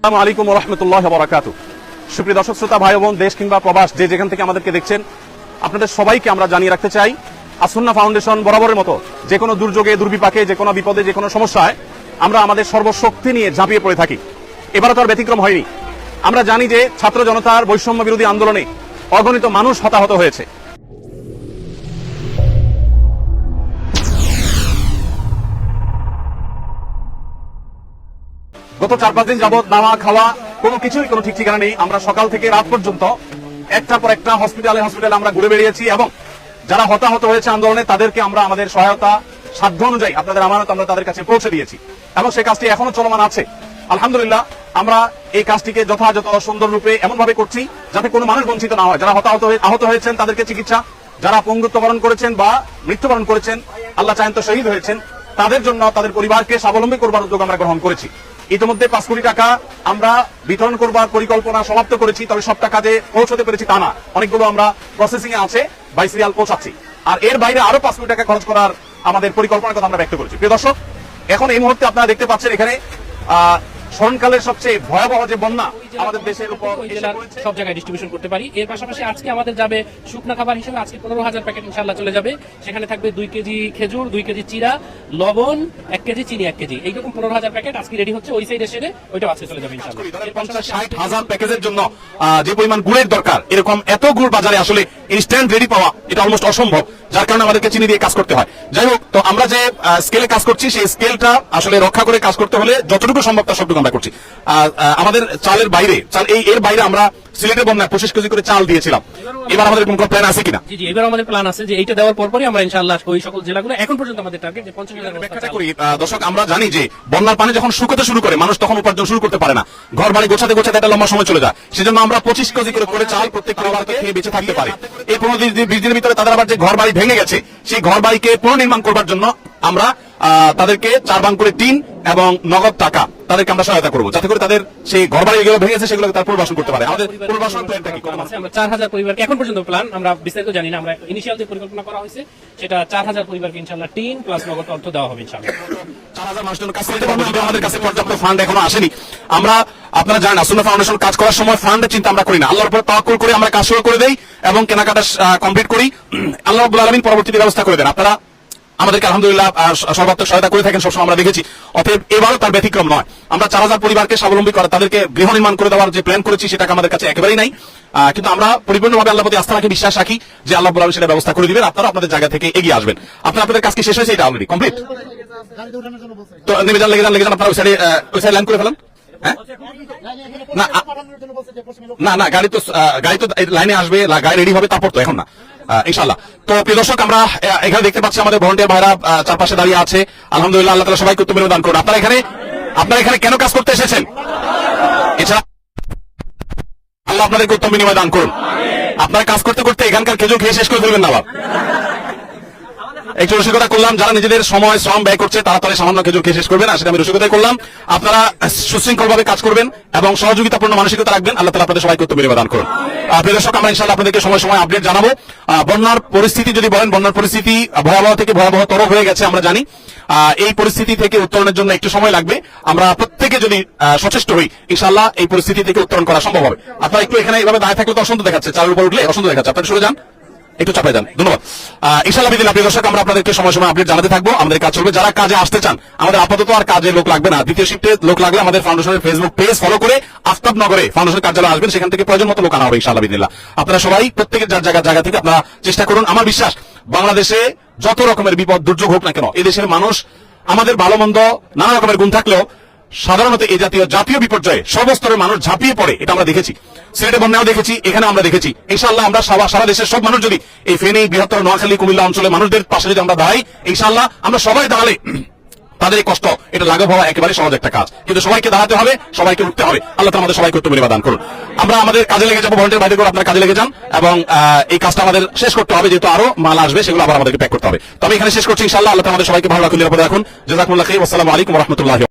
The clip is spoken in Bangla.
আসসালামু আলাইকুম ওয়া রাহমাতুল্লাহি ওয়া বারাকাতুহু। সুপ্রিয় দর্শক শ্রোতা ভাই বোন, দেশ কিংবা প্রবাস যে যেখান থেকে আমাদেরকে দেখছেন, আপনাদের সবাইকে আমরা জানিয়ে রাখতে চাই, আসুন্নাহ ফাউন্ডেশন বরাবরের মতো যে কোনো দুর্যোগে, দুর্বিপাকে, যে কোনো বিপদে, যে কোনো সমস্যায় আমরা আমাদের সর্বশক্তি নিয়ে ঝাঁপিয়ে পড়ে থাকি। এবারও তো আর ব্যতিক্রম হয়নি। আমরা জানি যে ছাত্র জনতার বৈষম্য বিরোধী আন্দোলনে অগণিত মানুষ হতাহত হয়েছে। গত 4-5 দিন যাবত নামা খাওয়া কোনো কিছুই কোনো ঠিক ঠিকানা নেই। আমরা সকাল থেকে রাত পর্যন্ত একটার পর একটা হসপিটালে আমরা ঘুরে বেরিয়েছি এবং যারা হতাহত হয়েছে আন্দোলনে তাদেরকে আমরা আমাদের সহায়তা সাধ্য অনুযায়ী আপনাদের আমানত আমরা তাদের কাছে পৌঁছে দিয়েছি এবং সেই কাজটি এখনো চলমান আছে। আলহামদুলিল্লাহ, আমরা এই কাজটিকে যথাযথ সুন্দর রূপে এমন ভাবে করছি যাতে কোনো মানুষ বঞ্চিত না হয়। যারা আহত হয়েছেন তাদেরকে চিকিৎসা, যারা পঙ্গুত্ব বরণ করেছেন বা মৃত্যুবরণ করেছেন, আল্লাহ চাহেন তো শহীদ হয়েছেন, তাদের জন্য তাদের পরিবারকে স্বাবলম্বী করবার উদ্যোগ আমরা গ্রহণ করেছি। ইতিমধ্যে 5 কোটি টাকা আমরা বিতরণ করবার পরিকল্পনা সমাপ্ত করেছি, তবে সব টাকা যে পৌঁছতে পেরেছি তা না, অনেকগুলো আমরা প্রসেসিং এ আছে, বাই সিরিয়াল পৌঁছাচ্ছি। আর এর বাইরে আরো 5 কোটি টাকা খরচ করার আমাদের পরিকল্পনার কথা আমরা ব্যক্ত করেছি। প্রিয় দর্শক, এখন এই মুহূর্তে আপনারা দেখতে পাচ্ছেন এখানে স্মরণকালের সবচেয়ে ভয়াবহ যে বন্যা আমাদের দেশের উপর সব জায়গায় ডিস্ট্রিবিউশন করতে পারি। এর পাশাপাশি আজকে আমাদের যাবে শুকনা খাবার হিসেবে আজকে 15,000 প্যাকেট ইনশাআল্লাহ চলে যাবে। সেখানে থাকবে 2 কেজি খেজুর, 2 কেজি চিরা, লবণ 1 কেজি, চিনি 1 কেজি, এইরকম 15,000 প্যাকেট আজকে রেডি হচ্ছে। ওই সাইডে সেরে ওইটা আজকে চলে যাবে ইনশাআল্লাহ। 50-60,000 প্যাকেজের জন্য যে পরিমাণ গুড়ের দরকার, এরকম এত গুড় বাজারে আসলে ইনস্ট্যান্ট রেডি পাওয়া এটা অলমোস্ট অসম্ভব, যার কারণে আমাদেরকে চিনি দিয়ে কাজ করতে হয়। যাই হোক, তো আমরা যে স্কেলে কাজ করছি সেই স্কেলটা আসলে রক্ষা করে কাজ করতে হলে যতটুকু সম্ভব তার সবটুকু আমরা করছি। আমাদের চালের বাইরে এর বাইরে আমরা সিলেটের বন্যায় 25 কেজি করে চাল দিয়েছিলাম। এবার আমাদের কোন প্ল্যান আছে কিনা? জি, এবার আমাদের প্ল্যান আছে যে এইটা দেওয়ার পরপরই আমরা ইনশাআল্লাহ ওই সকল জেলাগুলো, এখন পর্যন্ত আমাদের টার্গেট যে 50,000 ব্যাখ্যাটা করি। দর্শক, আমরা জানি যে বন্যার পানি যখন শুকাতে শুরু করে মানুষ তখন উপার্জন শুরু করতে পারে না, ঘর বাড়ি গোছাতে গোছাতে একটা লম্বা সময় চলে যায়। সেজন্য আমরা 25 কেজি করে চাল প্রত্যেক পরিবারকে খেয়ে বেঁচে থাকতে পারে। এই 15-20 দিনের ভিতরে তাদের আবার যে ঘর বাড়ি ভেঙে গেছে সেই ঘর বাড়িকে পুনর্নির্মাণ করবার জন্য আমরা তাদেরকে 4 ভাগ করে টিন এবং নগদ টাকা তাদেরকে আমরা সহায়তা করবো, যাতে করে তাদের সেই ঘর বাড়ি যেগুলো ভেঙেছে সেগুলোকে তার পুনর্বাসন করতে পারে। আমাদের পুনর্বাসন প্ল্যানটা কি? আমরা 4,000 পরিবারকে এখন পর্যন্ত প্ল্যান, আমরা বিস্তারিত জানি না, আমরা ইনিশিয়াল যে পরিকল্পনা করা হয়েছে সেটা 4,000 পরিবারকে ইনশাআল্লাহ টিন প্লাস নগদ অর্থ দেওয়া হবে ইনশাআল্লাহ। 4,000 মানুষের জন্য কাজ করতে পারবো, যদি আমাদের কাছে পর্যাপ্ত ফান্ড এখনো আসেনি। আমরা, আপনারা জানেন, আসুন্নাহ ফাউন্ডেশন কাজ করার সময় ফান্ডের চিন্তা আমরা করি না, আল্লাহর উপর তাওয়াক্কুল করে আমরা কাজ শুরু করে দেই এবং কেনাকাটা কমপ্লিট করি। আল্লাহ রাব্বুল আলামিন পরবর্তীতে ব্যবস্থা করে দেন। আপনারা আমাদেরকে আলহামদুলিল্লাহ সর্বাত্মক সহায়তা করে থাকেন, সবসময় আমরা দেখেছি। অতএব এবারও তার ব্যতিক্রম নয়। আমরা 4,000 পরিবারকে স্বাবলম্বী করে তাদেরকে গৃহ নির্মাণ করে দেওয়ার যে প্ল্যান করেছি সেটা আমাদের কাছে একেবারেই নাই, কিন্তু আমরা পরিপূর্ণভাবে আল্লাহর প্রতি আস্থা রাখি, বিশ্বাস রাখি যে আল্লাহ রাব্বুল আলামিন সেটা ব্যবস্থা করে দিবেন। আপনারা আপনাদের জায়গা থেকে এগিয়ে আসবেন। আপনাদের কাজ কি শেষ হয়েছে? এটা অলরেডি কমপ্লিট। তো নেমে যান, লেগে যান, আপনারা ওই সাইড লাইন করে ফেলেন। না, গাড়ি তো লাইনে আসবে, গাড়ি রেডি হবে, তারপর তো এখন না, ইনশাআল্লাহ। তো প্রিয় দর্শক, আমরা এখানে দেখতে পাচ্ছি আমাদের ভলান্টিয়ার ভাইরা চারপাশে দাঁড়িয়ে আছে। আলহামদুলিল্লাহ, আল্লাহ তাআলা সবাইকে উত্তম দান করুন। আপনারা এখানে কেন কাজ করতে এসেছেন? এছাড়া আল্লাহ আপনাদেরকে উত্তম বিনিময় দান করুন। আপনারা কাজ করতে করতে এখানকার খেজুর খেয়ে শেষ করে ফেলবেন না। একটু রসিকতা করলাম, যারা নিজেদের সময় শ্রম ব্যয় করছে তারা তাহলে সামান্য খেজুর খেয়ে শেষ করবে না, সেটা আমি রসিকতাই করলাম। আপনারা সুশৃঙ্খল ভাবে কাজ করবেন এবং সহযোগিতাপূর্ণ মানসিকতা রাখবেন। আল্লাহ তাআলা আপনাদের সবাইকে উত্তম বিনিময় দান করুন। প্রিয় দর্শক, আমরা ইনশাআল্লাহ আপনাদেরকে সময় সময় আপডেট জানাবো। বন্যার পরিস্থিতি যদি বলেন, বন্যার পরিস্থিতি ভয়াবহ থেকে ভয়াবহতর হয়ে গেছে আমরা জানি। এই পরিস্থিতি থেকে উত্তরণের জন্য একটু সময় লাগবে। আমরা প্রত্যেকে যদি সচেষ্ট হই, ইনশাআল্লাহ এই পরিস্থিতি থেকে উত্তরণ করা সম্ভব হবে। আপনারা একটু এখানে এইভাবে দাঁড়িয়ে থাকলে তো অসন্ত দেখাচ্ছে, চালের উপর উঠলে অসন্ত দেখাচ্ছে, আপনারা সরে যান, একটু চাপাই যান। ধন্যবাদ। ইনশাআল্লাহ বিদিন প্রিয় দর্শক, আমরা আপনাদেরকে সময় সময় আপডেট জানাতে থাকবো। আমাদের কাজ চলবে। যারা কাজে আসতে চান, আমাদের আপাতত আর কাজে লোক লাগবে না। দ্বিতীয় শিফটে লোক লাগলে আমাদের ফাউন্ডেশনের ফেসবুক পেজ ফলো করে আফতাবনগরে ফাউন্ডেশনের কার্যালয়ে আসবেন, সেখান থেকে প্রয়োজন মতো লোক আনা হবে ইনশাআল্লাহ বিদিন। আপনারা সবাই প্রত্যেকের যার জায়গা থেকে আপনারা চেষ্টা করুন। আমার বিশ্বাস, বাংলাদেশে যত রকমের বিপদ দুর্যোগ হোক না কেন, এদেশের মানুষ, আমাদের ভালো মন্দ নানা রকমের গুণ থাকলেও সাধারণত এই জাতীয় বিপর্যয়ে সর্বস্তরের মানুষ ঝাঁপিয়ে পড়ে, এটা আমরা দেখেছি। সিলেটে বন্যাও দেখেছি, এখানে আমরা দেখেছি। ইনশাআল্লাহ আমরা সারা দেশের সব মানুষ যদি এই ফেনী, বৃহত্তর নোয়াখালী, কুমিল্লা অঞ্চলের মানুষদের পাশে যদি আমরা দাঁড়াই, ইনশাআল্লাহ আমরা সবাই দাঁড়ালে তাদের এই কষ্ট এটা লাঘব হওয়া একেবারে সহজ একটা কাজ। কিন্তু সবাইকে দাঁড়াতে হবে, সবাইকে উঠতে হবে। আল্লাহ তাআলা আমাদের সবাইকে উত্তম বিনিময় দান করুন। আমরা আমাদের কাজে লেগে যাবো, ভলান্টিয়ার ভাইদের করে আপনারা কাজে লেগে যান এবং এই কাজটা আমাদের শেষ করতে হবে, যেহেতু আরো মাল আসবে, সেগুলো আবার আমাদেরকে প্যাক করতে হবে। তবে এখানে শেষ করছি ইনশাআল্লাহ। আল্লাহ আমাদের সবাইকে ভালো রাখুন, নিরাপদে রাখুন। জাযাকুমুল্লাহু খাইর। আসসালামু আলাইকুম ওয়া রাহমাতুল্লাহি।